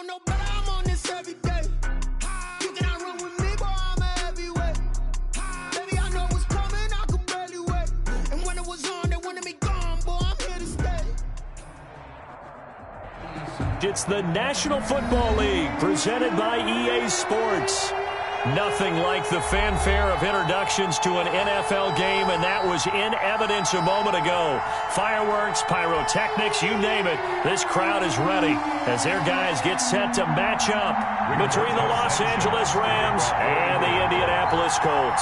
don't know, but I'm on this every day. You cannot run with me, boy, I'm a heavyweight. Baby, I know what's coming, I could barely wait. And when it was on, they wanted me gone, boy, I'm here to stay. It's the National Football League presented by EA Sports. Nothing like the fanfare of introductions to an NFL game, and that was in evidence a moment ago. Fireworks, pyrotechnics, you name it. This crowd is ready as their guys get set to match up between the Los Angeles Rams and the Indianapolis Colts.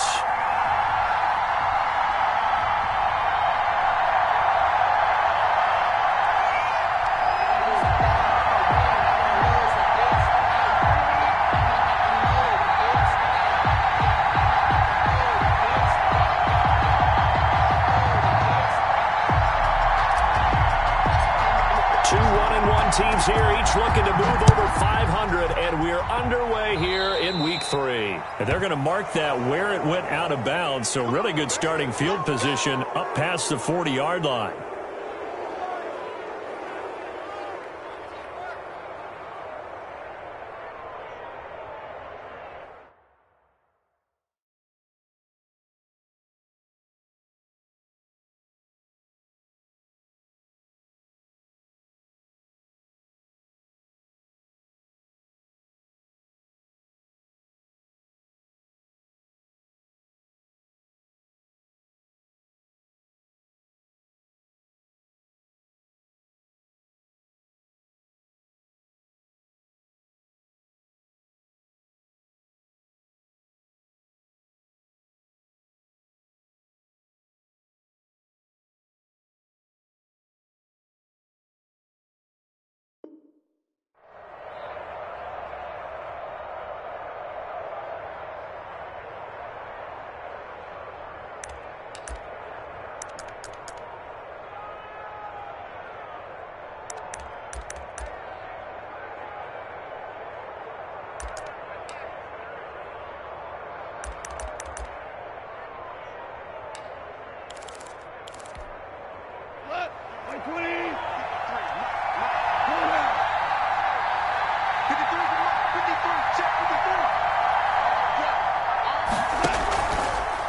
Teams here, each looking to move over 500, and we're underway here in Week 3. And they're going to mark that where it went out of bounds, so really good starting field position up past the 40-yard line.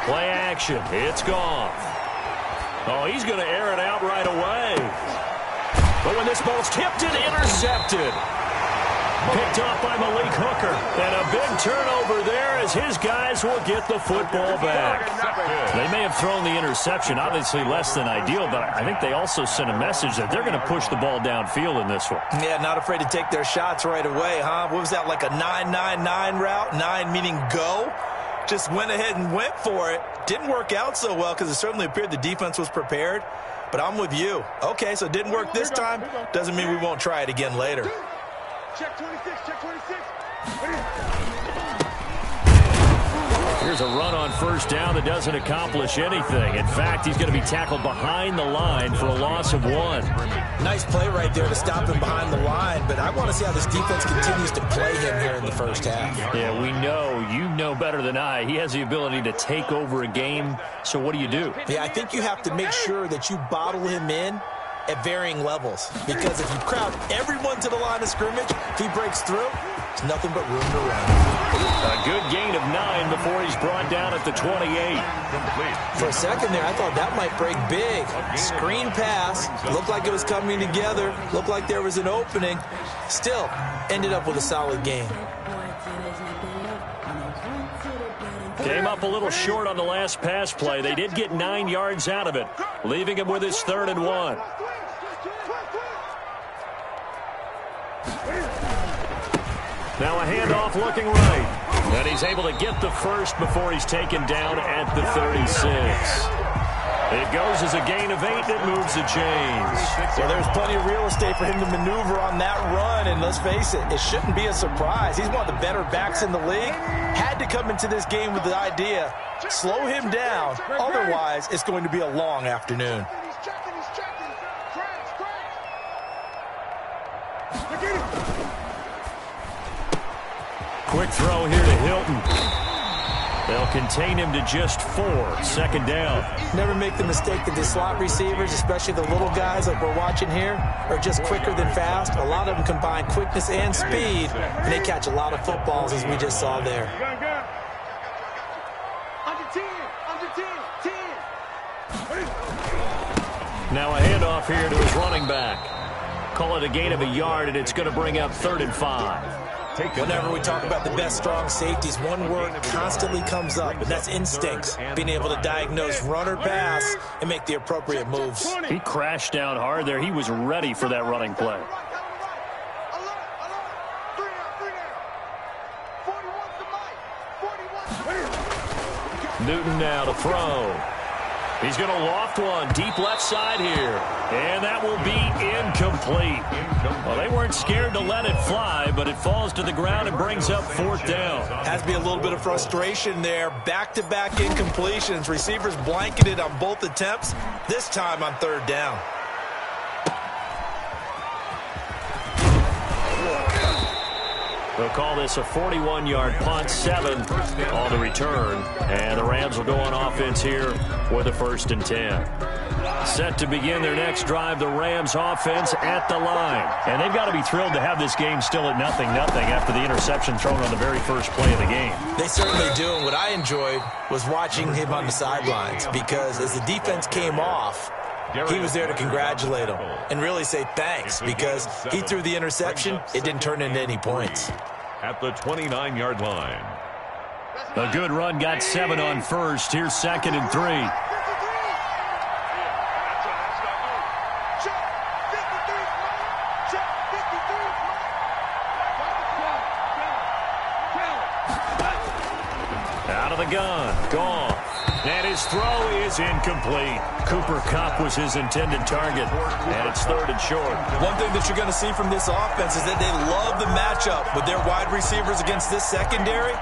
Play action. It's gone. Oh, he's going to air it out right away. But when this ball's tipped and intercepted. Picked off by Malik Hooker. And a big turnover there as his guys will get the football back. They may have thrown the interception, obviously less than ideal, but I think they also sent a message that they're going to push the ball downfield in this one. Yeah, not afraid to take their shots right away, huh? What was that, like a 9-9-9 route? 9 meaning go? Just went ahead and went for it. Didn't work out so well because it certainly appeared the defense was prepared. But I'm with you. Okay, so it didn't work this time. Doesn't mean we won't try it again later. Check 26, check 26. Here's a run on first down that doesn't accomplish anything. In fact, he's going to be tackled behind the line for a loss of 1. Nice play right there to stop him behind the line, but I want to see how this defense continues to play him here in the first half. Yeah, we know. You know better than I. He has the ability to take over a game, so what do you do? Yeah, I think you have to make sure that you bottle him in at varying levels, because if you crowd everyone to the line of scrimmage, if he breaks through, there's nothing but room to run. A good gain of 9 before he's brought down at the 28. For a second there, I thought that might break big. Screen pass, looked like it was coming together, looked like there was an opening. Still, ended up with a solid game. Came up a little short on the last pass play. They did get 9 yards out of it, leaving him with his 3rd and 1. Now a handoff looking right. And he's able to get the first before he's taken down at the 36. It goes as a gain of 8 that moves the chains. Well, there's plenty of real estate for him to maneuver on that run, and let's face it, it shouldn't be a surprise. He's one of the better backs in the league. Had to come into this game with the idea, slow him down, otherwise it's going to be a long afternoon. Quick throw here to Hilton. They'll contain him to just 4. Second down. Never make the mistake that the slot receivers, especially the little guys like we're watching here, are just quicker than fast. A lot of them combine quickness and speed, and they catch a lot of footballs, as we just saw there. Under 10, under 10, 10. Now a handoff here to his running back. Call it a gain of a yard, and it's going to bring up 3rd and 5. Whenever we talk about the best strong safeties, one word constantly comes up, and that's instincts. Being able to diagnose run or pass and make the appropriate moves. He crashed down hard there. He was ready for that running play. Newton now to throw. He's going to loft one deep left side here. And that will be incomplete. Well, they weren't scared to let it fly, but it falls to the ground and brings up 4th down. Has to be a little bit of frustration there. Back-to-back incompletions. Receivers blanketed on both attempts, this time on 3rd down. They'll call this a 41-yard punt, 7 on the return. And the Rams will go on offense here with a 1st and 10. Set to begin their next drive, the Rams offense at the line. And they've got to be thrilled to have this game still at 0-0 after the interception thrown on the very first play of the game. They certainly do. And what I enjoyed was watching him on the sidelines, because as the defense came off, he was there to congratulate him and really say thanks, because he threw the interception. It didn't turn into any points. At the 29-yard line. A good run got 7 on 1st. Here's 2nd and 3. Out of the gun. Gone. And his throw is incomplete. Cooper Kupp was his intended target, and it's 3rd and short. One thing that you're going to see from this offense is that they love the matchup with their wide receivers against this secondary.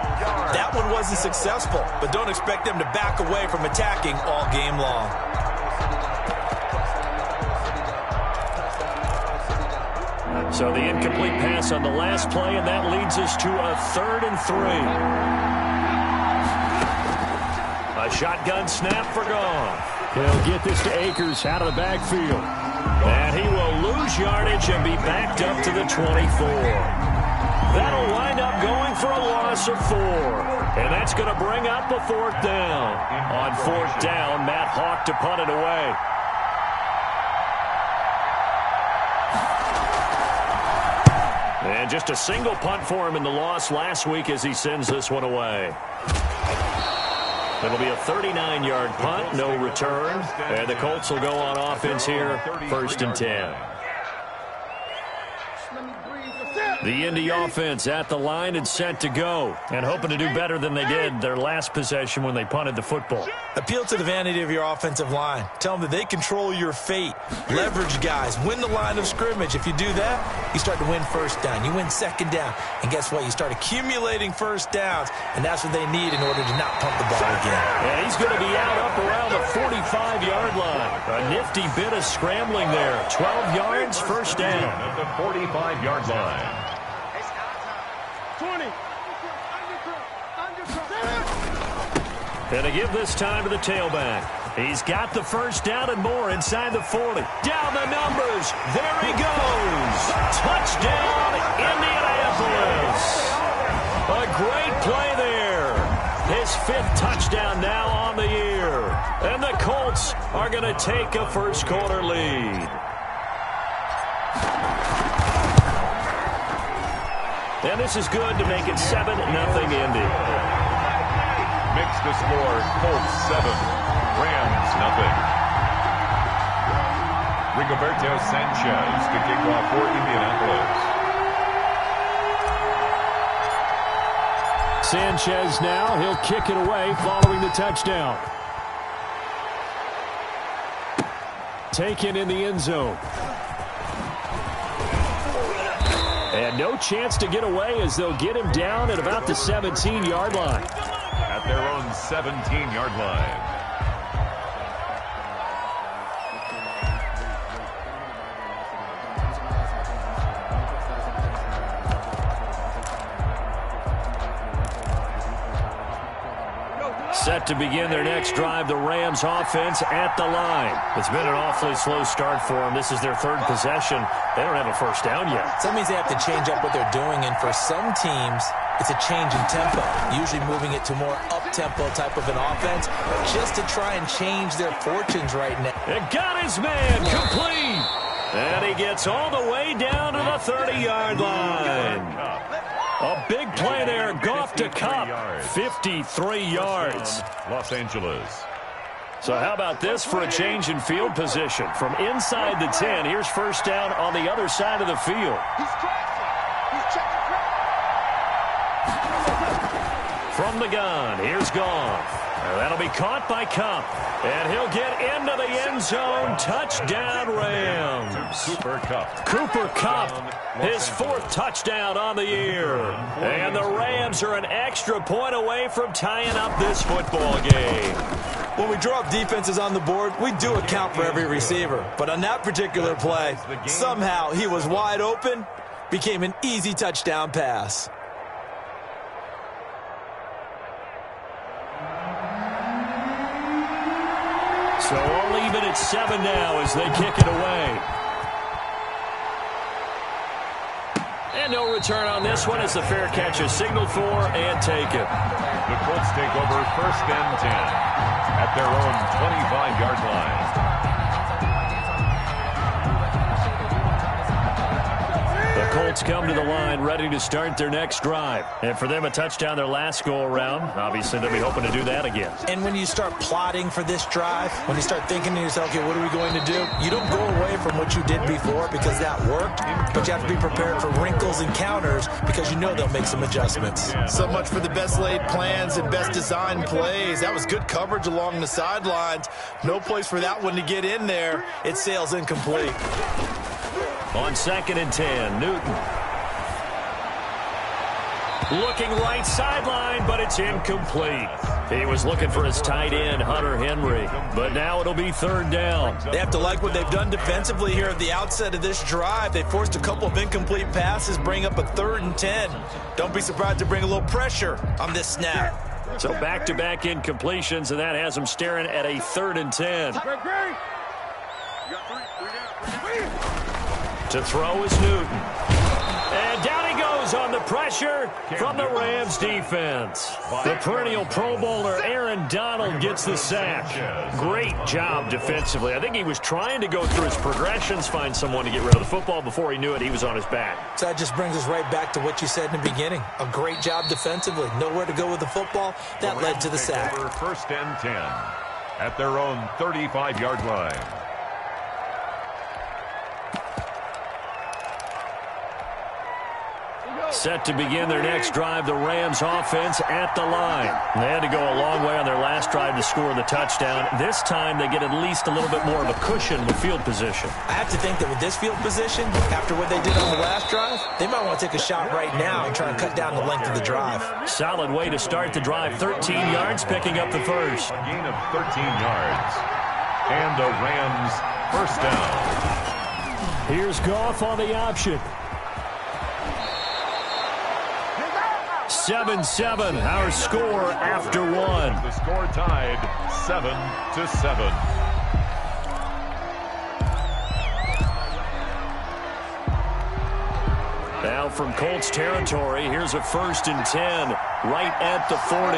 That one wasn't successful, but don't expect them to back away from attacking all game long. So the incomplete pass on the last play, and that leads us to a 3rd and 3. A shotgun snap for Goff. He'll get this to Akers out of the backfield. And he will lose yardage and be backed up to the 24. That'll wind up going for a loss of 4. And that's going to bring up a 4th down. On 4th down, Matt Hawk to punt it away. And just a single punt for him in the loss last week as he sends this one away. It'll be a 39-yard punt, no return. And the Colts will go on offense here, 1st and 10. The Indy offense at the line and set to go. And hoping to do better than they did their last possession when they punted the football. Appeal to the vanity of your offensive line. Tell them that they control your fate. Leverage guys. Win the line of scrimmage. If you do that, you start to win 1st down. You win 2nd down. And guess what? You start accumulating 1st downs. And that's what they need in order to not pump the ball again. And he's going to be out up around the 45-yard line. A nifty bit of scrambling there. 12 yards, 1st down. At the 45-yard line. 20. And to give this time to the tailback. He's got the 1st down and more inside the 40. Down the numbers. There he goes. Touchdown, Indianapolis. A great play there. His 5th touchdown now on the year. And the Colts are going to take a first-quarter lead. And this is good to make it 7-0 Indy. Mix the score, Colts 7, Rams 0. Rigoberto Sanchez to kick off for Indianapolis. Sanchez now, he'll kick it away following the touchdown. Taken in the end zone. And no chance to get away as they'll get him down at about the 17-yard line. At their own 17-yard line. Set to begin their next drive, the Rams offense at the line. It's been an awfully slow start for them. This is their third possession. They don't have a first down yet. So that means they have to change up what they're doing, and for some teams, it's a change in tempo, usually moving it to more up-tempo type of an offense, just to try and change their fortunes right now. It got his man complete. And he gets all the way down to the 30-yard line. A big play there. Goff to Cup. 53 yards. Los Angeles. So how about this for a change in field position? From inside the 10, here's first down on the other side of the field. He's crashing. He's checking crash. From the gun, here's Goff. That'll be caught by Cup. And he'll get into the end zone. Touchdown, Rams. Cooper Kupp, his fourth touchdown on the year. And the Rams are an extra point away from tying up this football game. When we draw up defenses on the board, we do account for every receiver. But on that particular play, somehow he was wide open, became an easy touchdown pass. So all even at 7 now as they kick it away. And no return on this one as the fair catch is signaled for and taken. The Colts take over first and 10 at their own 25-yard line. The Colts come to the line ready to start their next drive. And for them, a touchdown their last go-around. Obviously, they'll be hoping to do that again. And when you start plotting for this drive, when you start thinking to yourself, okay, what are we going to do? You don't go away from what you did before because that worked, but you have to be prepared for wrinkles and counters because you know they'll make some adjustments. So much for the best laid plans and best designed plays. That was good coverage along the sidelines. No place for that one to get in there. It sails incomplete. On 2nd and 10, Newton. Looking right sideline, but it's incomplete. He was looking for his tight end, Hunter Henry. But now it'll be 3rd down. They have to like what they've done defensively here at the outset of this drive. They forced a couple of incomplete passes, bring up a 3rd and 10. Don't be surprised to bring a little pressure on this snap. So back-to-back incompletions, and that has them staring at a 3rd and 10. To throw is Newton. And down he goes on the pressure from the Rams defense. The perennial Pro Bowler Aaron Donald gets the sack. Great job defensively. I think he was trying to go through his progressions, find someone to get rid of the football. Before he knew it, he was on his back. So that just brings us right back to what you said in the beginning. A great job defensively. Nowhere to go with the football. That led to the sack. First and 10 at their own 35-yard line. Set to begin their next drive, the Rams offense at the line. They had to go a long way on their last drive to score the touchdown. This time they get at least a little bit more of a cushion with field position. I have to think that with this field position, after what they did on the last drive, they might want to take a shot right now and try and cut down the length of the drive. Solid way to start the drive. 13 yards, picking up the first. A gain of 13 yards. And a Rams first down. Here's Goff on the option. 7-7, our score after one. The score tied 7-7. Now from Colts territory, here's a 1st and 10, right at the 40.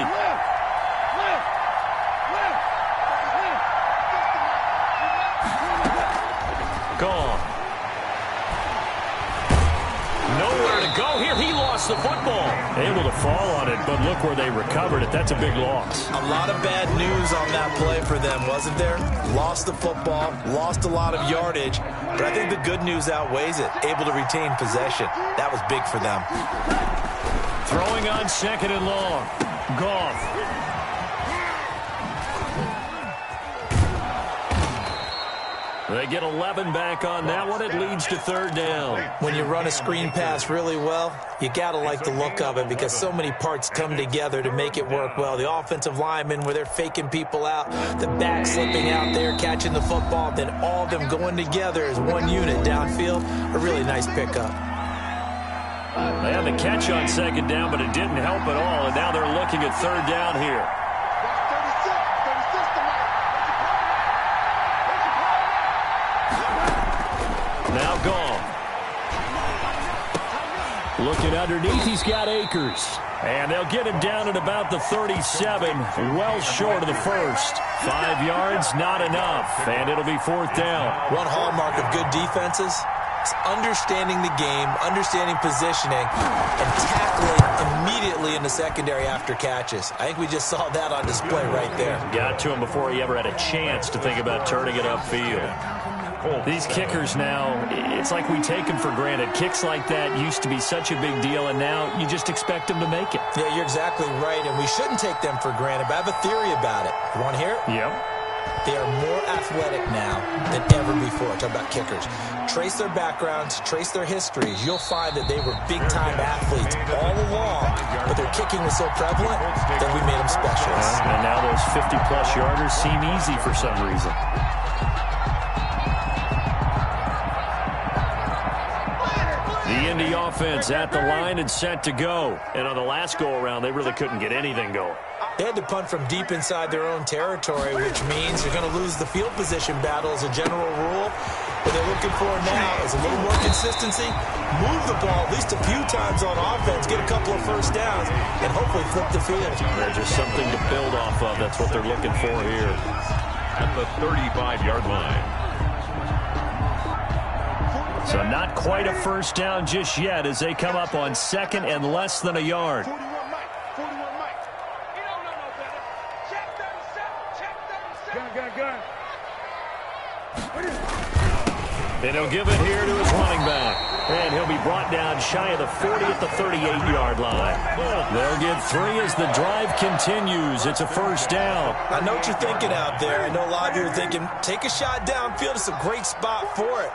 Gone. Nowhere to go here. He lost the football. Able to fall on it, but look where they recovered it. That's a big loss. A lot of bad news on that play for them, wasn't there? Lost the football, lost a lot of yardage, but I think the good news outweighs it. Able to retain possession. That was big for them. Throwing on 2nd and long. Goff. They get 11 back on that one. It leads to 3rd down. When you run a screen pass really well, you got to like the look of it because so many parts come together to make it work well. The offensive linemen where they're faking people out, the back slipping out there, catching the football, then all of them going together as one unit downfield. A really nice pickup. They had the catch on 2nd down, but it didn't help at all, and now they're looking at 3rd down here. Now gone. Looking underneath, he's got Akers. And they'll get him down at about the 37, well short of the first. 5 yards, not enough, and it'll be 4th down. One hallmark of good defenses is understanding the game, understanding positioning, and tackling immediately in the secondary after catches. I think we just saw that on display right there. Got to him before he ever had a chance to think about turning it upfield. These kickers now, it's like we take them for granted. Kicks like that used to be such a big deal, and now you just expect them to make it. Yeah, you're exactly right, and we shouldn't take them for granted, but I have a theory about it. You want to hear it? Yep. They are more athletic now than ever before. Talk about kickers. Trace their backgrounds, trace their histories. You'll find that they were big-time athletes all along, but their kicking was so prevalent that we made them specialists. And now those 50-plus yarders seem easy for some reason. The Indy offense at the line and set to go. And on the last go-around, they really couldn't get anything going. They had to punt from deep inside their own territory, which means you're going to lose the field position battle as a general rule. What they're looking for now is a little more consistency, move the ball at least a few times on offense, get a couple of first downs, and hopefully flip the field. There's just something to build off of. That's what they're looking for here. At the 35-yard line. So not quite a first down just yet as they come up on 2nd and less than a yard. 41 Mike. 41 Mike. You don't know no better. Check 37. Check 37. Gun. And he'll give it here to his running back. And he'll be brought down shy of the 40 at the 38-yard line. They'll get 3 as the drive continues. It's a first down. I know what you're thinking out there. I know a lot of you are thinking, take a shot downfield. It's a great spot for it.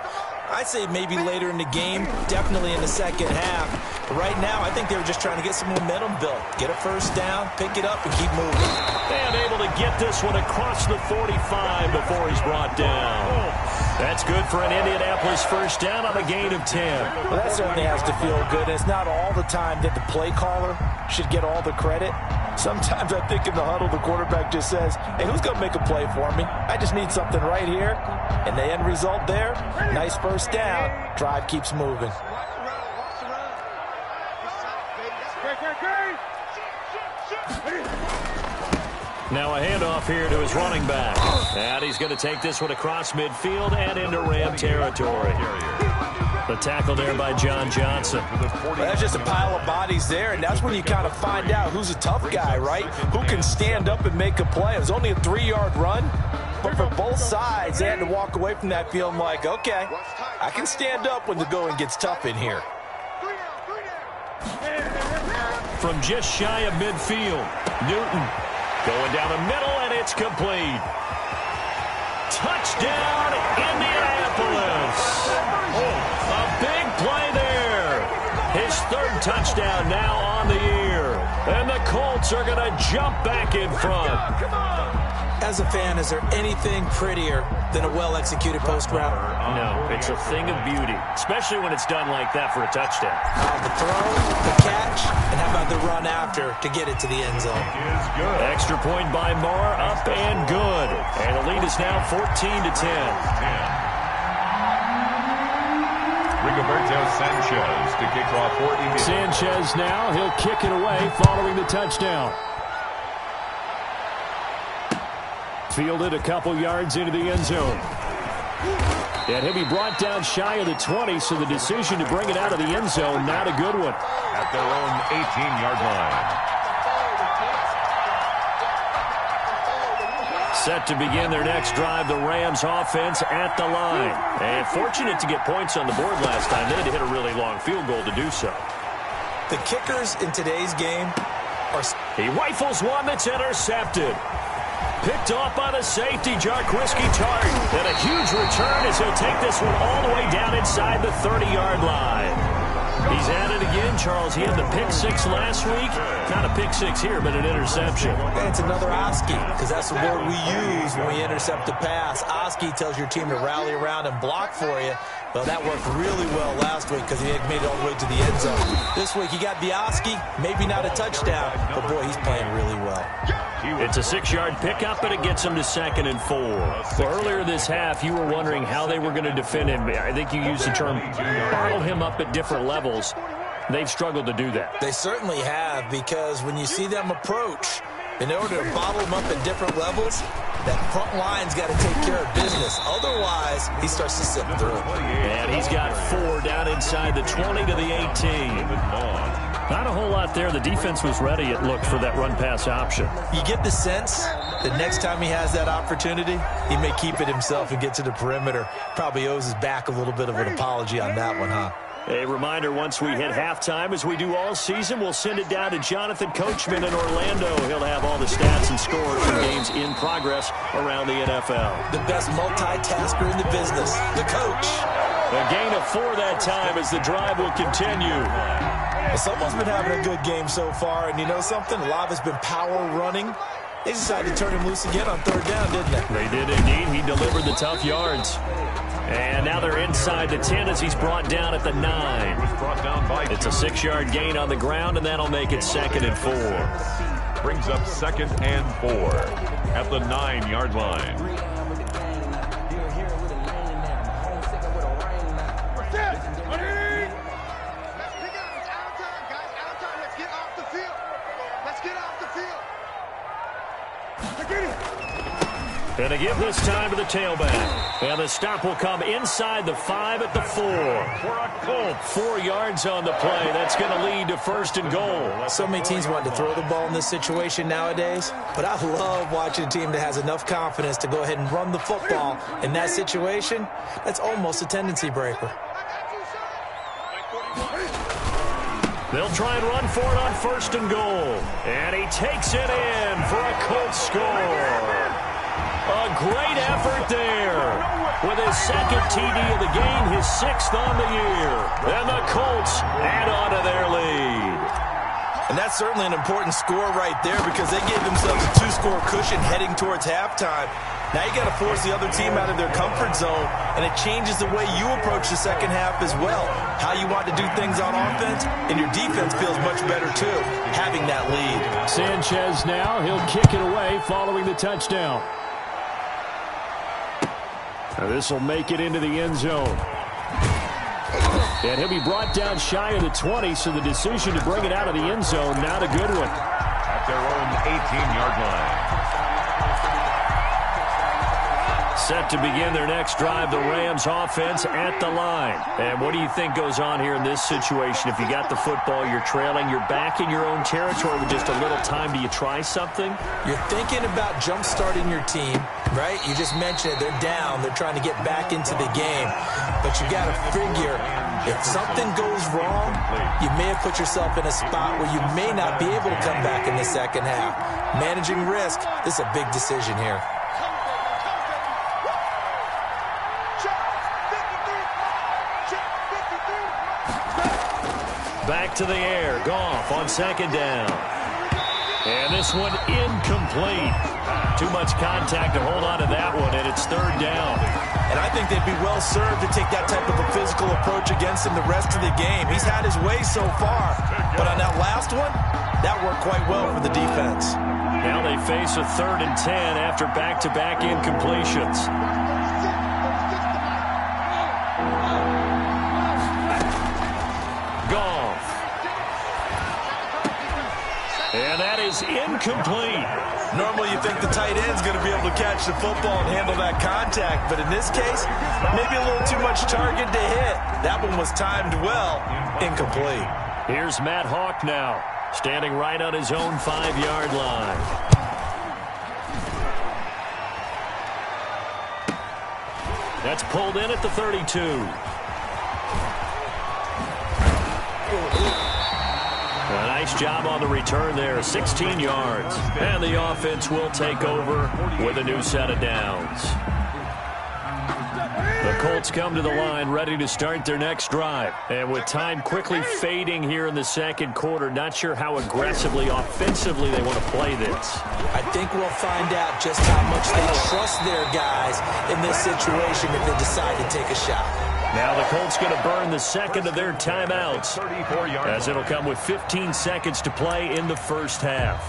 I'd say maybe later in the game, definitely in the second half. But right now, I think they were just trying to get some momentum built. Get a first down, pick it up, and keep moving. And able to get this one across the 45 before he's brought down. That's good for an Indianapolis first down on a gain of 10. Well, that certainly has to feel good. It's not all the time that the play caller should get all the credit. Sometimes I think in the huddle, the quarterback just says, hey, who's going to make a play for me? I just need something right here. And the end result there, nice first down. Drive keeps moving. Now a handoff here to his running back. And he's going to take this one across midfield and into Ram territory. The tackle there by John Johnson. Well, that's just a pile of bodies there, and that's when you kind of find out who's a tough guy, right? Who can stand up and make a play. It was only a 3-yard run, but for both sides, they had to walk away from that field like, okay, I can stand up when the going gets tough in here. From just shy of midfield, Newton going down the middle, and it's complete. Touchdown, Indianapolis. A big play there. His 3rd touchdown now on the year. And the Colts are going to jump back in front. As a fan, is there anything prettier than a well-executed post route? No, it's a thing of beauty, especially when it's done like that for a touchdown. The throw, the catch, and how about the run after to get it to the end zone? Extra point by Marr, up and good. And the lead is now 14-10. Rigoberto Sanchez to kick off for Indy. Sanchez now, he'll kick it away following the touchdown. Fielded a couple yards into the end zone. And he'll be brought down shy of the 20, so the decision to bring it out of the end zone, not a good one. At their own 18-yard line. Set to begin their next drive, the Rams offense at the line. And fortunate to get points on the board last time. They had to hit a really long field goal to do so. The kickers in today's game are... He rifles one that's intercepted. Picked off by the safety, Jarquiski Tart. And a huge return as he'll take this one all the way down inside the 30-yard line. He's at it again, Charles. He had the pick 6 last week. Not a pick 6 here, but an interception. And it's another Oski, because that's the word we use when we intercept a pass. Oski tells your team to rally around and block for you. Well, that worked really well last week because he had made it all the way to the end zone. This week he got the Oski, maybe not a touchdown, but boy, he's playing really well. It's a 6-yard pickup, and it gets him to 2nd and 4. Well, earlier this half, you were wondering how they were going to defend him. I think you used the term bottle him up at different levels. They've struggled to do that. They certainly have, because when you see them approach, in order to bottle them up at different levels, that front line's got to take care of business. Otherwise, he starts to slip through. And he's got 4 down inside the 20 to the 18. Not a whole lot there. The defense was ready, it looked, for that run-pass option. You get the sense that next time he has that opportunity, he may keep it himself and get to the perimeter. Probably owes his back a little bit of an apology on that one, huh? A reminder, once we hit halftime, as we do all season, we'll send it down to Jonathan Coachman in Orlando. He'll have all the stats and scores from games in progress around the NFL. The best multitasker in the business, the coach. A gain of 4 that time as the drive will continue. Well, someone's been having a good game so far, and you know something? A lot has been power running. They decided to turn him loose again on 3rd down, didn't they? They did indeed. He delivered the tough yards. And now they're inside the 10 as he's brought down at the 9. It's a 6-yard gain on the ground, and that'll make it 2nd and 4. Brings up 2nd and 4 at the 9-yard line. And to give this time to the tailback. And the stop will come inside the 5 at the 4. For a Colt. 4 yards on the play. That's going to lead to 1st and goal. So many teams want to throw the ball in this situation nowadays, but I love watching a team that has enough confidence to go ahead and run the football. In that situation, that's almost a tendency breaker. They'll try and run for it on 1st and goal. And he takes it in for a Colts score. A great effort there. With his 2nd TD of the game, his 6th on the year. And the Colts add on to their lead. And that's certainly an important score right there because they gave themselves a 2-score cushion heading towards halftime. Now you got to force the other team out of their comfort zone, and it changes the way you approach the second half as well. How you want to do things on offense, and your defense feels much better too, having that lead. Sanchez now, he'll kick it away following the touchdown. Now this will make it into the end zone. And he'll be brought down shy of the 20, so the decision to bring it out of the end zone, not a good one. At their own 18-yard line. Set to begin their next drive, the Rams offense at the line. And what do you think goes on here in this situation? If you got the football, you're trailing, you're back in your own territory with just a little time. Do you try something? You're thinking about jump-starting your team, right? You just mentioned it. They're down. They're trying to get back into the game. But you got to figure, if something goes wrong, you may have put yourself in a spot where you may not be able to come back in the second half. Managing risk, this is a big decision here. Back to the air. Goff on 2nd down. And this one incomplete. Too much contact to hold on to that one, and it's 3rd down. And I think they'd be well served to take that type of a physical approach against him the rest of the game. He's had his way so far, but on that last one, that worked quite well for the defense. Now they face a 3rd and 10 after back-to-back incompletions. And that is incomplete. Normally you think the tight end's going to be able to catch the football and handle that contact, but in this case, maybe a little too much target to hit. That one was timed well. Incomplete. Here's Matt Hawk now, standing right on his own 5-yard line. That's pulled in at the 32. A nice job on the return there, 16 yards. And the offense will take over with a new set of downs. The Colts come to the line ready to start their next drive. And with time quickly fading here in the second quarter, not sure how aggressively, offensively they want to play this. I think we'll find out just how much they trust their guys in this situation if they decide to take a shot. Now the Colts going to burn the second of their timeouts 34-yard as it'll come with 15 seconds to play in the first half.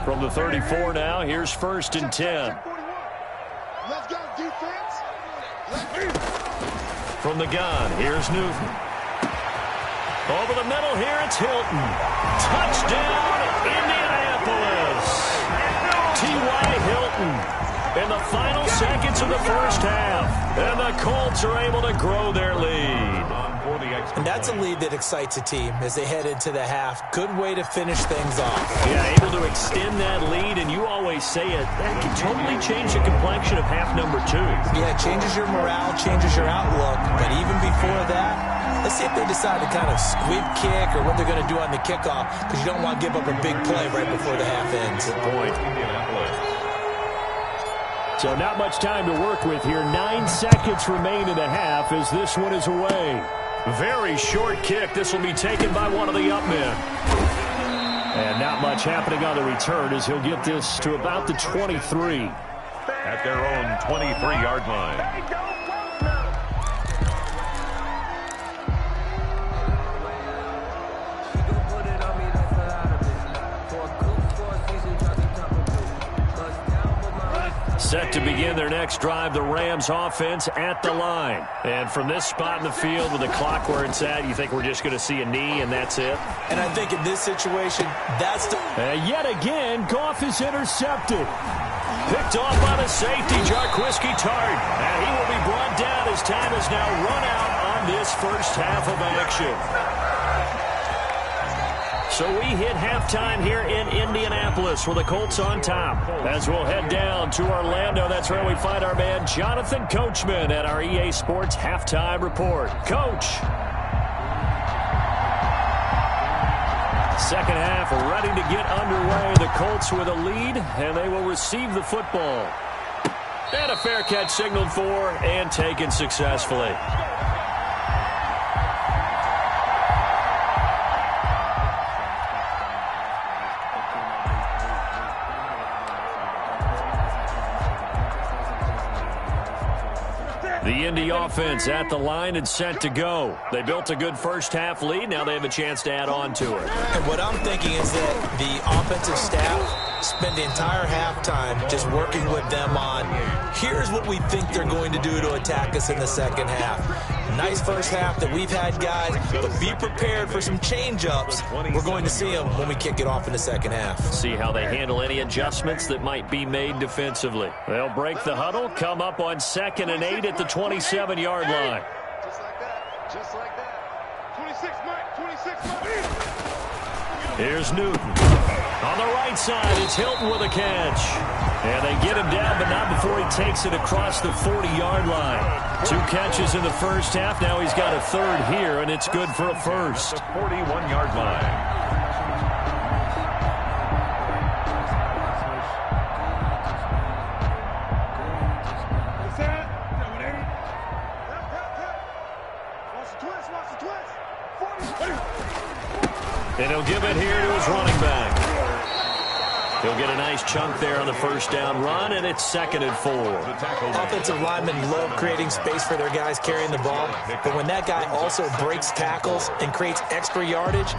From the 34 now, here's 1st and 10. Let's go, defense. From the gun, here's Newton. Over the middle here, it's Hilton. Touchdown, Indianapolis. T.Y. Hilton in the final seconds of the first half. And the Colts are able to grow their lead. And that's a lead that excites a team as they head into the half. Good way to finish things off. Yeah, able to extend that lead, and you always say it, that can totally change the complexion of half number 2. Yeah, it changes your morale, changes your outlook. But even before that, let's see if they decide to kind of squib kick or what they're going to do on the kickoff, because you don't want to give up a big play right before the half ends. Good point. So not much time to work with here. 9 seconds remain in the half as this one is away. Very short kick. This will be taken by one of the up men. And not much happening on the return as he'll get this to about the 23. At their own 23-yard line. Set to begin their next drive, the Rams offense at the line. And from this spot in the field with the clock where it's at, you think we're just going to see a knee and that's it? And I think in this situation, that's the... Yet again, Goff is intercepted. Picked off by the safety, Jarquiski Tart. And he will be brought down as time has now run out on this first half of action. So we hit halftime here in Indianapolis with the Colts on top. As we'll head down to Orlando, that's where we find our man Jonathan Coachman at our EA Sports Halftime Report. Coach. Second half ready to get underway. The Colts with a lead, and they will receive the football. And a fair catch signaled for and taken successfully. The Indy offense at the line and set to go. They built a good first half lead. Now they have a chance to add on to it. And what I'm thinking is that the offensive staff spend the entire halftime just working with them on, here's what we think they're going to do to attack us in the second half. Nice first half that we've had, guys, but be prepared for some change-ups. We're going to see them when we kick it off in the second half. See how they handle any adjustments that might be made defensively. They'll break the huddle, come up on 2nd and 8 at the 27-yard line. Just like that. Just like that. 26, Mike. 26, Mike. Here's Newton. On the right side, it's Hilton with a catch. And they get him down, but not before he takes it across the 40-yard line. 2 catches in the first half. Now he's got a third here, and it's good for a first. 41-yard line. And he'll give it here to his running back. He'll get a nice chunk there on the first down run, and it's 2nd and 4. Offensive linemen love creating space for their guys carrying the ball, but when that guy also breaks tackles and creates extra yardage,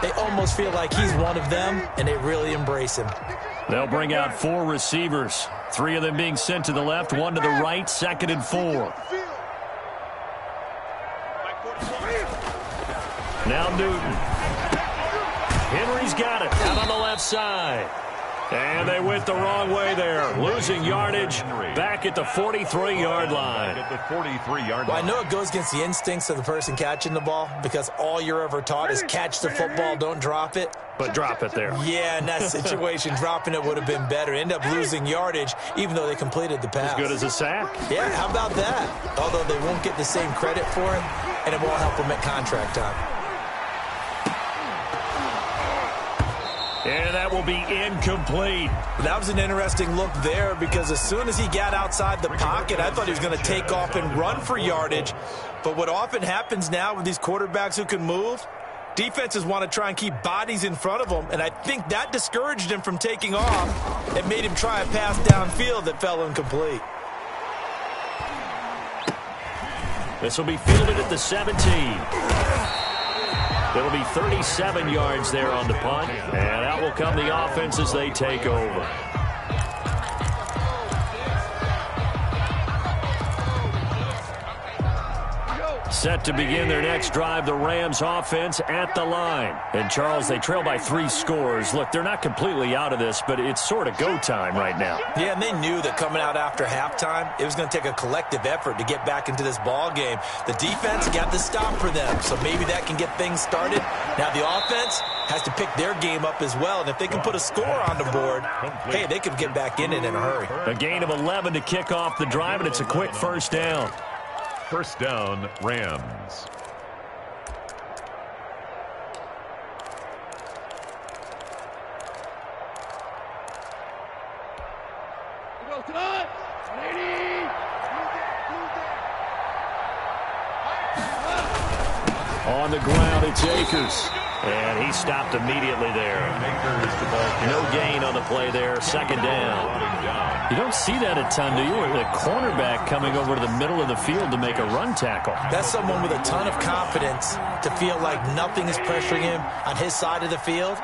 they almost feel like he's one of them, and they really embrace him. They'll bring out 4 receivers, 3 of them being sent to the left, 1 to the right, 2nd and 4. Now Newton. Henry's got it out on the left side. And they went the wrong way there, losing yardage back at the 43-yard line. Well, I know it goes against the instincts of the person catching the ball because all you're ever taught is catch the football, don't drop it. But drop it there. Yeah, in that situation, dropping it would have been better. End up losing yardage, even though they completed the pass. As good as a sack. Yeah, how about that? Although they won't get the same credit for it, and it won't help them at contract time. And that will be incomplete. That was an interesting look there because as soon as he got outside the pocket, I thought he was going to take off and run for yardage. But what often happens now with these quarterbacks who can move, Defenses want to try and keep bodies in front of them, and I think that discouraged him from taking off. It made him try a pass downfield that fell incomplete. This will be fielded at the 17. It'll be 37 yards there on the punt, and out will come the offense as they take over. Set to begin their next drive, the Rams offense at the line. And, Charles, they trail by 3 scores. Look, they're not completely out of this, but it's sort of go time right now. Yeah, and they knew that coming out after halftime, it was going to take a collective effort to get back into this ball game. The defense got the stop for them, so maybe that can get things started. Now the offense has to pick their game up as well, and if they can put a score on the board, hey, they could get back in it in a hurry. A gain of 11 to kick off the drive, and it's a quick first down. First down, Rams. On the ground, it's Akers. And he stopped immediately there. No gain on the play there. Second down. You don't see that a ton, do you? The cornerback coming over to the middle of the field to make a run tackle. That's someone with a ton of confidence to feel like nothing is pressuring him on his side of the field.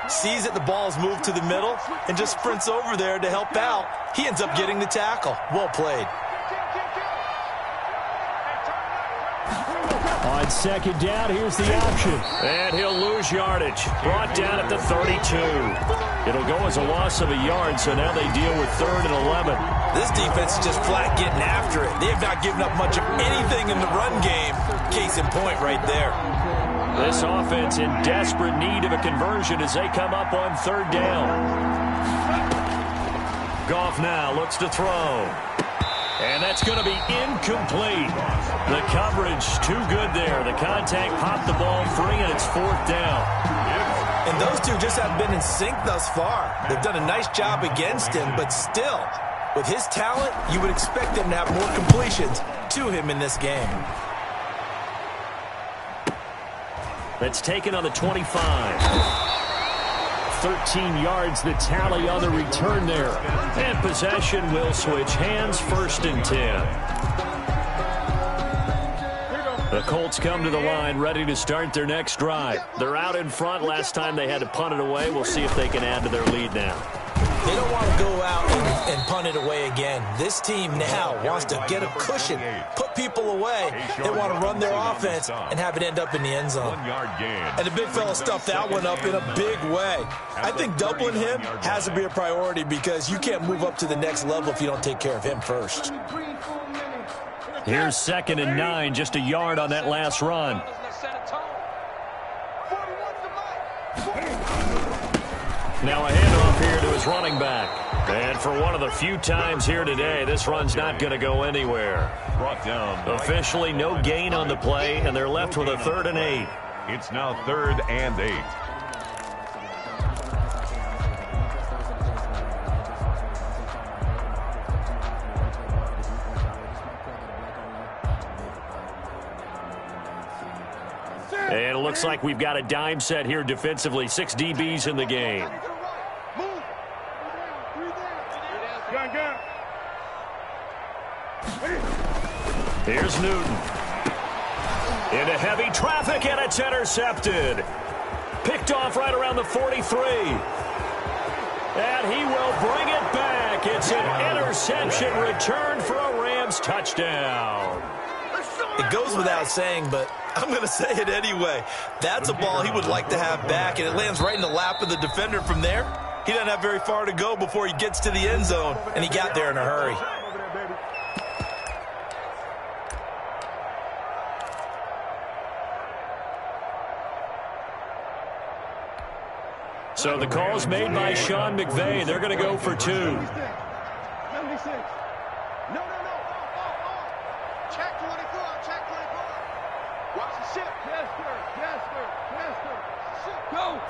Sees that the ball's moved to the middle and just sprints over there to help out. He ends up getting the tackle. Well played. On second down, here's the option. And he'll lose yardage. Brought down at the 32. It'll go as a loss of a yard, so now they deal with 3rd and 11. This defense is just flat getting after it. They have not given up much of anything in the run game. Case in point right there. This offense in desperate need of a conversion as they come up on 3rd down. Goff now looks to throw. And that's going to be incomplete. The coverage too good there. The contact popped the ball free, and it's 4th down. And those two just have been in sync thus far. They've done a nice job against him, but still, with his talent, you would expect them to have more completions to him in this game. That's taken on the 25. 13 yards the tally on the return there. And possession will switch hands, 1st and 10. The Colts come to the line ready to start their next drive. They're out in front. Last time they had to punt it away. We'll see if they can add to their lead now. They don't want to go out and punt it away again. This team now wants to get a cushion, put people away. They want to run their offense and have it end up in the end zone. 1 yard gain. And the big fella stuffed that one up in a big way. I think doubling him has to be a priority because you can't move up to the next level if you don't take care of him first. Here's 2nd and 9, just a yard on that last run. Now a handoff here to his running back. And for one of the few times here today, this run's not going to go anywhere. Brought down. Officially no gain on the play, and they're left with a 3rd and 8. It's now 3rd and 8. And it looks like we've got a dime set here defensively. 6 DBs in the game. Here's Newton. Into heavy traffic, and it's intercepted. Picked off right around the 43. And he will bring it back. It's an interception return for a Rams touchdown. It goes without saying, but I'm going to say it anyway. That's a ball he would like to have back, and it lands right in the lap of the defender from there. He doesn't have very far to go before he gets to the end zone, and he got there in a hurry. So the call's made by Sean McVay. They're going to go for 2. 76. No. Check 24. Check 24. Watch the ship. Yes, sir. Go.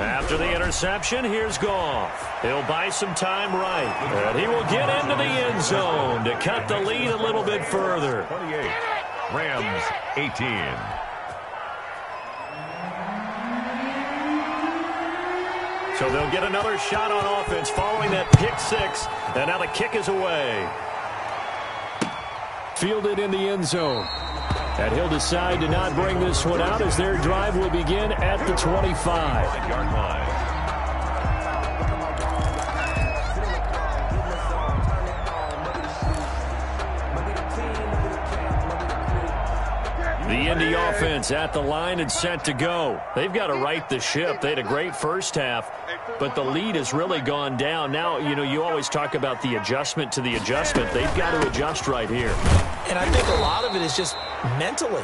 After the interception, here's Goff. He'll buy some time right. And he will get into the end zone to cut the lead a little bit further. 28. Rams 18. So they'll get another shot on offense following that pick six. And now the kick is away. Fielded in the end zone. And he'll decide to not bring this one out as their drive will begin at the 25-yard line. The Indy offense at the line and set to go. They've got to right the ship. They had a great first half, but the lead has really gone down. Now, you always talk about the adjustment to the adjustment. They've got to adjust right here. And I think a lot of it is just mentally.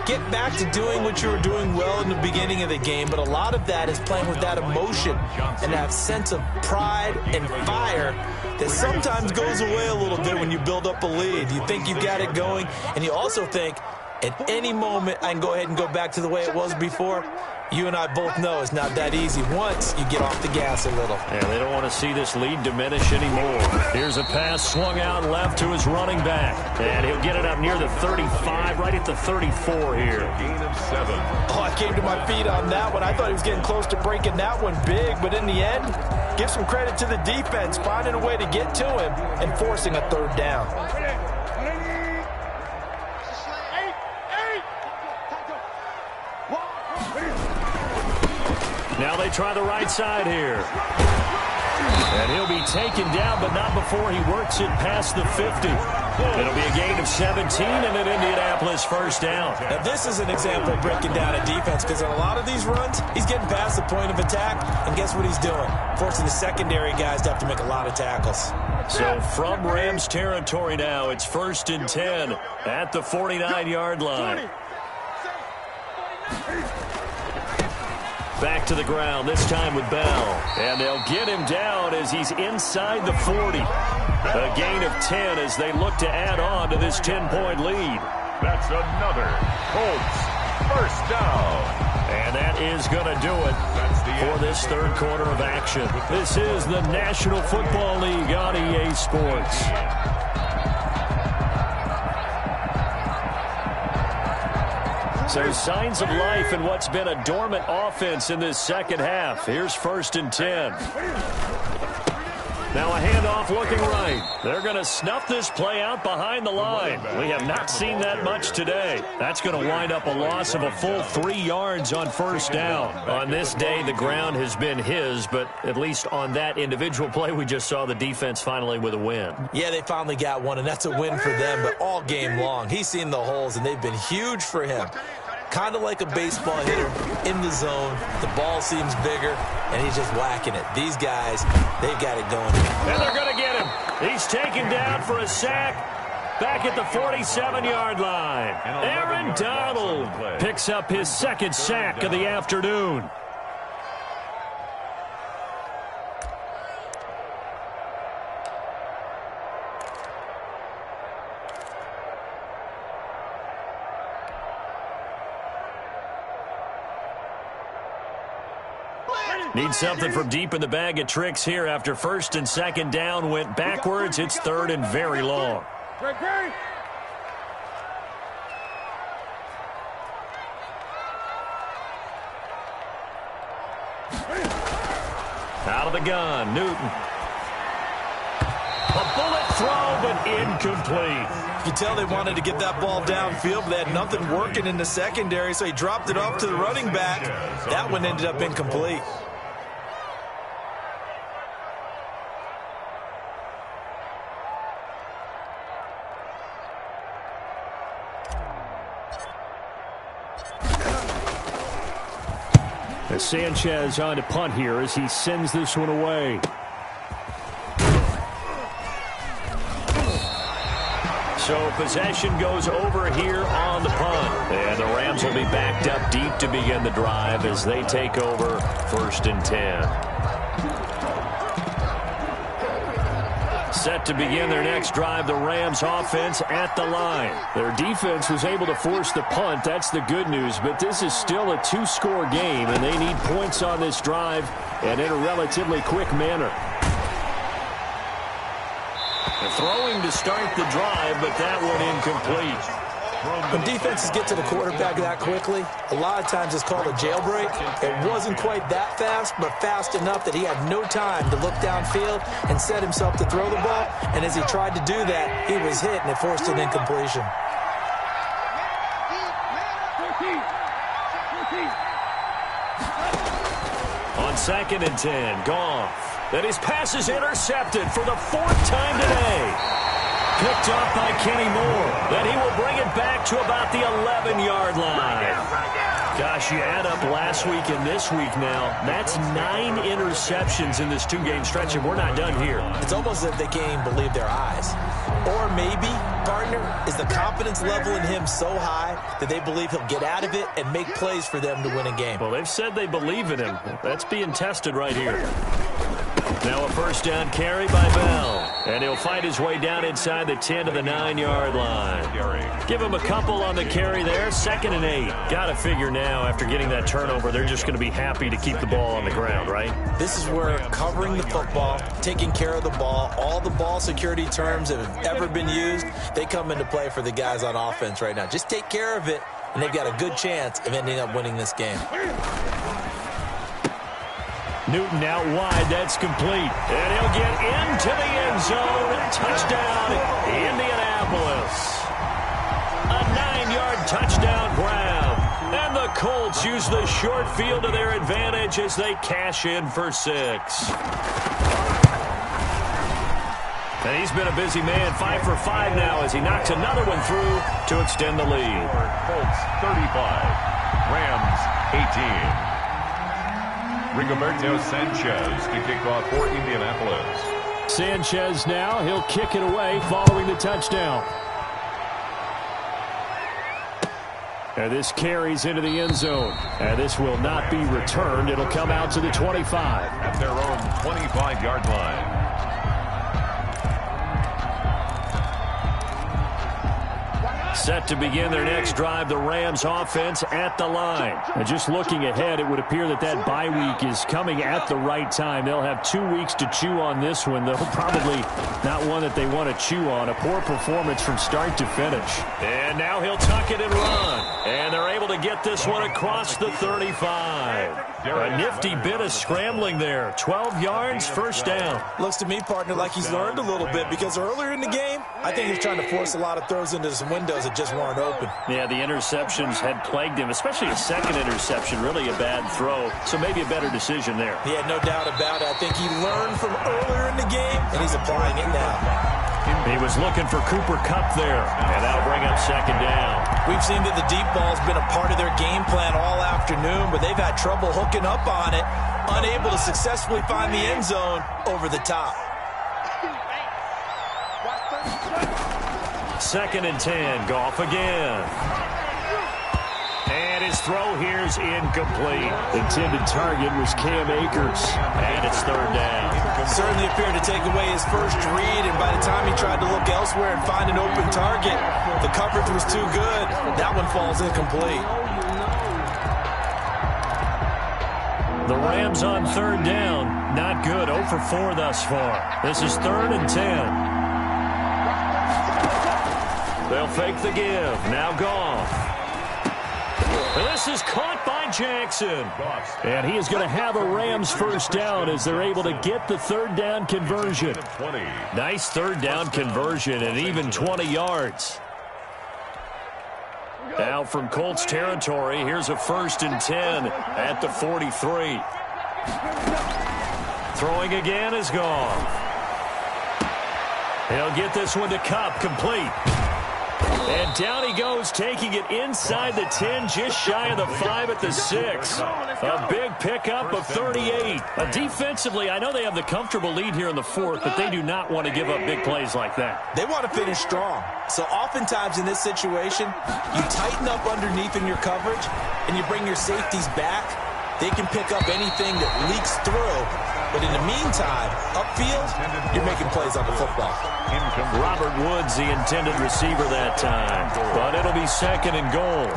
Get back to doing what you were doing well in the beginning of the game, but a lot of that is playing with that emotion and that sense of pride and fire that sometimes goes away a little bit when you build up a lead. You think you've got it going, and you also think, at any moment, I can go ahead and go back to the way it was before. You and I both know it's not that easy once you get off the gas a little. Yeah, they don't want to see this lead diminish anymore. Here's a pass swung out left to his running back. And he'll get it up near the 35, right at the 34 here. Gain of 7. Oh, I came to my feet on that one. I thought he was getting close to breaking that one big. But in the end, give some credit to the defense, finding a way to get to him and forcing a third down. Now they try the right side here. And he'll be taken down, but not before he works it past the 50. It'll be a gain of 17 and an Indianapolis first down. Now this is an example of breaking down a defense, because on a lot of these runs, he's getting past the point of attack, and guess what he's doing? Forcing the secondary guys to have to make a lot of tackles. So from Rams territory now, it's 1st and 10 at the 49-yard line. Back to the ground, this time with Bell. And they'll get him down as he's inside the 40. A gain of 10 as they look to add on to this 10-point lead. That's another Colts first down. And that is going to do it for this third quarter of action. This is the National Football League on EA Sports. So signs of life in what's been a dormant offense in this second half. Here's 1st and 10. Now a handoff looking right. They're going to snuff this play out behind the line. We have not seen that much today. That's going to wind up a loss of a full 3 yards on first down. On this day, the ground has been his, but at least on that individual play, we just saw the defense finally with a win. Yeah, they finally got one, and that's a win for them, but all game long, he's seen the holes, and they've been huge for him. Kind of like a baseball hitter in the zone. The ball seems bigger, and he's just whacking it. These guys, they've got it going. And they're going to get him. He's taken down for a sack back at the 47-yard line. Aaron Donald picks up his second sack of the afternoon. Need something from deep in the bag of tricks here after 1st and 2nd down went backwards. It's 3rd and very long. Out of the gun, Newton. A bullet throw, but incomplete. You can tell they wanted to get that ball downfield, but they had nothing working in the secondary, so he dropped it off to the running back. That one ended up incomplete. Sanchez on to punt here as he sends this one away. So possession goes over here on the punt. And the Rams will be backed up deep to begin the drive as they take over 1st and 10. Set to begin their next drive, the Rams offense at the line. Their defense was able to force the punt. That's the good news, but this is still a 2-score game, and they need points on this drive and in a relatively quick manner. They're throwing to start the drive, but that one incomplete. When defenses get to the quarterback that quickly, a lot of times it's called a jailbreak. It wasn't quite that fast, but fast enough that he had no time to look downfield and set himself to throw the ball. And as he tried to do that, he was hit, and it forced an incompletion. On 2nd and 10, Goff. Then his pass is intercepted for the 4th time today. Picked off by Kenny Moore. Then he will bring it back to about the 11-yard line. Gosh, you add up last week and this week now. That's 9 interceptions in this 2-game stretch, and we're not done here. It's almost as if they can't even believe their eyes. Or maybe, partner, is the confidence level in him so high that they believe he'll get out of it and make plays for them to win a game. Well, they've said they believe in him. That's being tested right here. Now a 1st down carry by Bell. And he'll fight his way down inside the 10 to the 9-yard line. Give him a couple on the carry there. 2nd and 8. Got to figure now, after getting that turnover, they're just going to be happy to keep the ball on the ground, right? This is where covering the football, taking care of the ball, all the ball security terms that have ever been used, they come into play for the guys on offense right now. Just take care of it, and they've got a good chance of ending up winning this game. Newton out wide. That's complete. And he'll get into the end zone. Touchdown, Indianapolis. A 9-yard touchdown grab. And the Colts use the short field to their advantage as they cash in for 6. And he's been a busy man. 5 for 5 now as he knocks another one through to extend the lead. Colts 35, Rams 18. Rigoberto Sanchez to kick off for Indianapolis. Sanchez now. He'll kick it away following the touchdown. And this carries into the end zone. And this will not be returned. It'll come out to the 25. At their own 25-yard line. Set to begin their next drive, the Rams offense at the line. And just looking ahead, it would appear that that bye week is coming at the right time. They'll have 2 weeks to chew on this one, though probably not one that they want to chew on. A poor performance from start to finish. And now he'll tuck it and run. And they're able to get this one across the 35. A nifty bit of scrambling there. 12 yards, 1st down. Looks to me, partner, like he's learned a little bit because earlier in the game, I think he's trying to force a lot of throws into some windows that just weren't open. Yeah, the interceptions had plagued him, especially a 2nd interception, really a bad throw. So maybe a better decision there. Yeah, no doubt about it. I think he learned from earlier in the game, and he's applying it now. He was looking for Cooper Kupp there, and that'll bring up 2nd down. We've seen that the deep ball's been a part of their game plan all afternoon, but they've had trouble hooking up on it, unable to successfully find the end zone over the top. 2nd and 10, Goff again. And his throw here's incomplete. Intended target was Cam Akers, and it's 3rd down. Certainly appeared to take away his first read, and by the time he tried to look elsewhere and find an open target, the coverage was too good. That one falls incomplete. The Rams on 3rd down. Not good. 0 for 4 thus far. This is 3rd and 10. They'll fake the give. Now Goff. This is caught by Jackson. And he is going to have a Rams 1st down as they're able to get the 3rd down conversion. Nice 3rd down conversion and even 20 yards. Now from Colts territory, here's a 1st and 10 at the 43. Throwing again is Goff. He'll get this one to Kupp, complete. And down he goes, taking it inside the 10, just shy of the 5 at the 6. A big pickup of 38. Defensively, I know they have the comfortable lead here in the 4th, but they do not want to give up big plays like that. They want to finish strong. So oftentimes in this situation, you tighten up underneath in your coverage, and you bring your safeties back. They can pick up anything that leaks through. But in the meantime, upfield, you're making plays on the football. Robert Woods, the intended receiver that time. But it'll be 2nd and goal.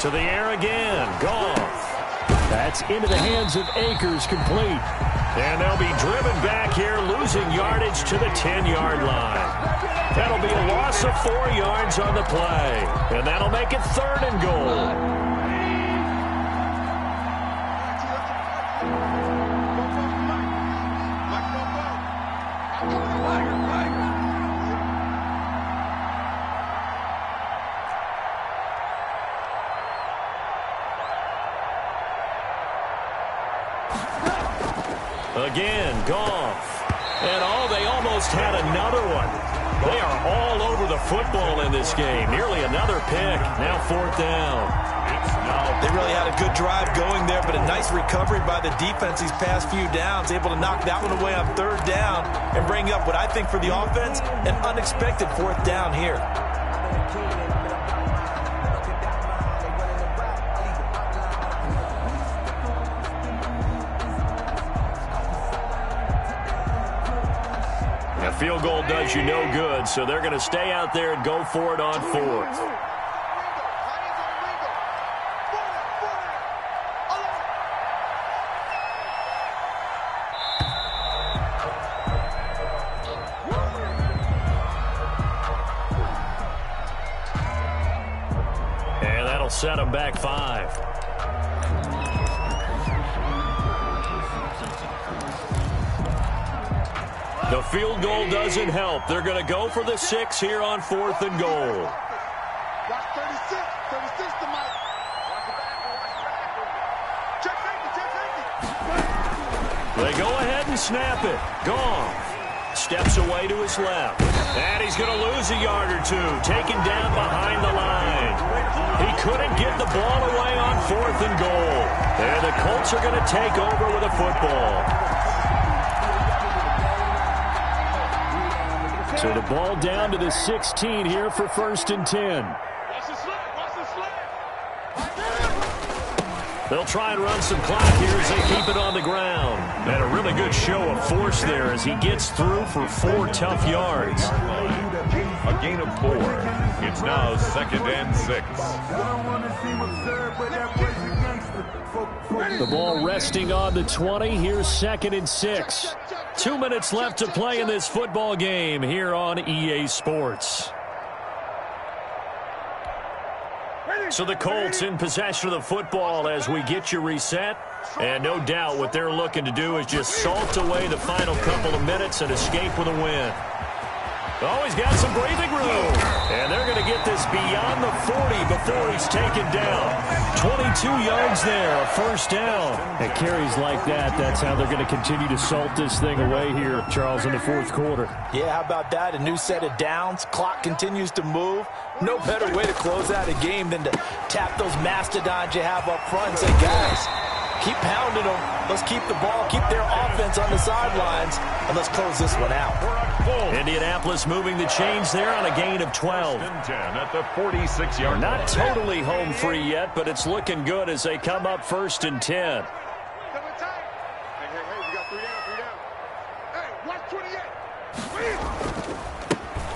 To the air again. Goff. That's into the hands of Akers, complete. And they'll be driven back here, losing yardage to the 10-yard line. That'll be a loss of 4 yards on the play. And that'll make it 3rd and goal. Again, Goff. And they almost had another one. They are all over the football in this game. Nearly another pick. Now 4th down. They really had a good drive going there, but a nice recovery by the defense these past few downs. Able to knock that one away on 3rd down and bring up what I think for the offense, an unexpected 4th down here. A field goal does you no good, so they're going to stay out there and go for it on 4th. And that'll set them back 5. The field goal doesn't help. They're going to go for the 6 here on 4th and goal. Watch 36. 36 to Mike. Check safety. They go ahead and snap it. Goff steps away to his left. And he's going to lose a yard or 2. Taken down behind the line. He couldn't get the ball away on 4th and goal. And the Colts are going to take over with a football. So the ball down to the 16 here for 1st and 10. Watch the slide. Watch the slide. They'll try and run some clock here as they keep it on the ground. And a really good show of force there as he gets through for 4 tough yards. A gain of 4. It's now 2nd and 6. The ball resting on the 20. Here's 2nd and 6. 2 minutes left to play in this football game here on EA Sports. So the Colts in possession of the football as we get you reset. And no doubt what they're looking to do is just salt away the final couple of minutes and escape with a win. Oh, he's got some breathing room. And they're going to get this beyond the 40 before he's taken down. 22 yards there, a 1st down. And carries like that, that's how they're going to continue to salt this thing away here, Charles, in the 4th quarter. Yeah, how about that? A new set of downs. Clock continues to move. No better way to close out a game than to tap those mastodons you have up front and say, guys, keep pounding them. Let's keep the ball, keep their offense on the sidelines, and let's close this one out. Indianapolis moving the chains there on a gain of 12. 10 at the 46-yard line. Not totally home free yet, but it's looking good as they come up 1st and 10. Hey, we got 3 down. Hey, watch 28.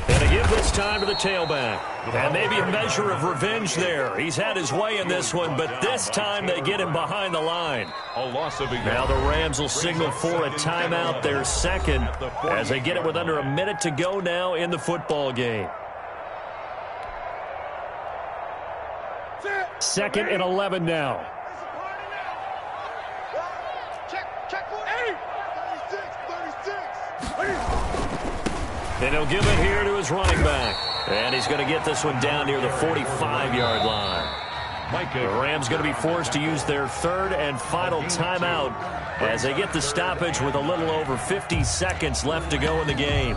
And they give this time to the tailback. And maybe a measure of revenge there. He's had his way in this one, but this time they get him behind the line. A loss of a Now the Rams will signal for a timeout, their 2nd, as they get it with under a minute to go now in the football game. 2nd and 11 now. Check for 8. 36. And he'll give it here to his running back. And he's going to get this one down near the 45-yard line. The Rams going to be forced to use their 3rd and final timeout as they get the stoppage with a little over 50 seconds left to go in the game.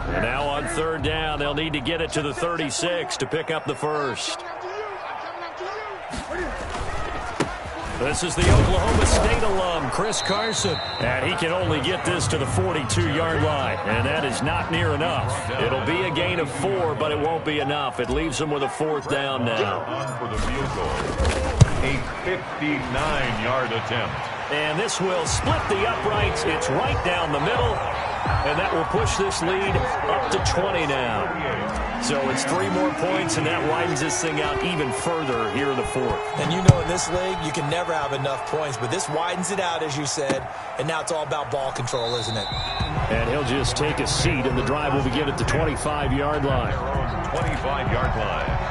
And now on 3rd down, they'll need to get it to the 36 to pick up the 1st. This is the Oklahoma State alum, Chris Carson. And he can only get this to the 42-yard line. And that is not near enough. It'll be a gain of 4, but it won't be enough. It leaves him with a 4th down now. On for the field goal. A 59-yard attempt. And this will split the uprights. It's right down the middle. And that will push this lead up to 20 now. So it's 3 more points, and that widens this thing out even further here in the fourth. And you know in this league, you can never have enough points, but this widens it out, as you said, and now it's all about ball control, isn't it? And he'll just take a seat, and the drive will begin at the 25-yard line. 25-yard line.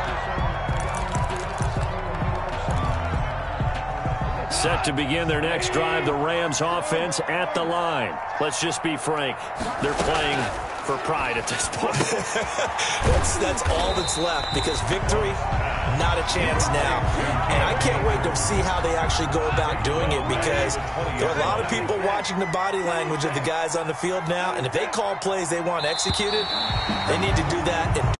Set to begin their next drive, the Rams offense at the line. Let's just be frank. They're playing for pride at this point. that's all that's left, because victory, not a chance now. And I can't wait to see how they actually go about doing it, because there are a lot of people watching the body language of the guys on the field now, and if they call plays they want executed, they need to do that and